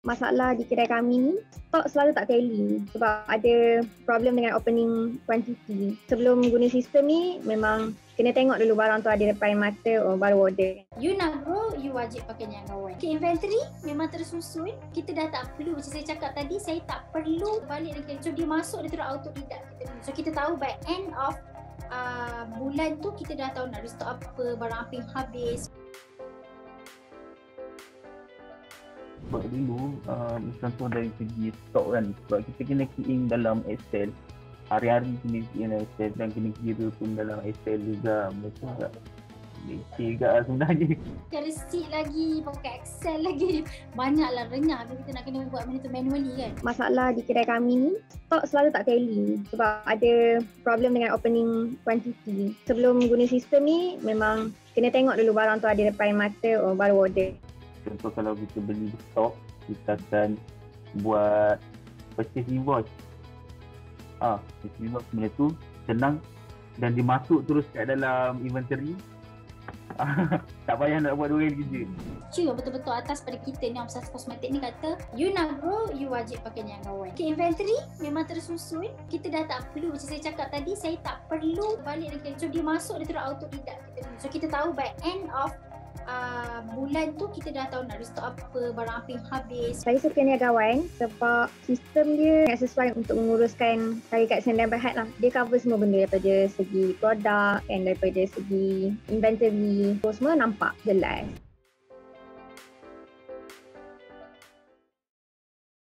Masalah di kedai kami ni, stok selalu tak tally sebab ada problem dengan opening quantity. Sebelum guna sistem ni, memang kena tengok dulu barang tu ada depan mata baru order. You nak grow, you wajib pakai niaga kawan. Okay, inventory memang tersusun. Kita dah tak perlu, macam saya cakap tadi, saya tak perlu balik lagi. So dia masuk, dia terus autodidak. So kita tahu by end of bulan tu kita dah tahu nak restock apa, barang apa yang habis. Sebab dulu contoh dari segi stok kan, sebab kita kena key in dalam Excel, hari-hari kena key in dalam Excel dan kena kira pun dalam Excel juga. Macam tak leceh juga sebenarnya. Cari receipt lagi, pakai Excel lagi, banyaklah renyah bila kita nak kena buat benda tu manually kan. Masalah di kedai kami ni, stok selalu tak tally sebab ada problem dengan opening quantity. Sebelum guna sistem ni, memang kena tengok dulu barang tu ada depan mata baru order. Contoh kalau kita beli stok, kita akan buat purchase invoice. Purchase invoice benda tu senang dan dimasuk terus kat dalam inventory. Tak payah nak buat dua kali kerja. Cuma betul-betul atas pada kita ni, Omsas Kosmetik ni kata, you nak grow, you wajib pakai niaga kawan. Okay, inventory memang tersusun. Kita dah tak perlu, macam saya cakap tadi, saya tak perlu balik lagi. So dia masuk, dia terus autodidak. So kita tahu by end of bulan tu kita dah tahu nak restock apa, barang apa yang habis. Saya suka niagawan sebab sistem dia sesuai untuk menguruskan syarikat Sdn Bhd lah. Dia cover semua benda daripada segi produk dan daripada segi inventory. So, semua nampak jelas.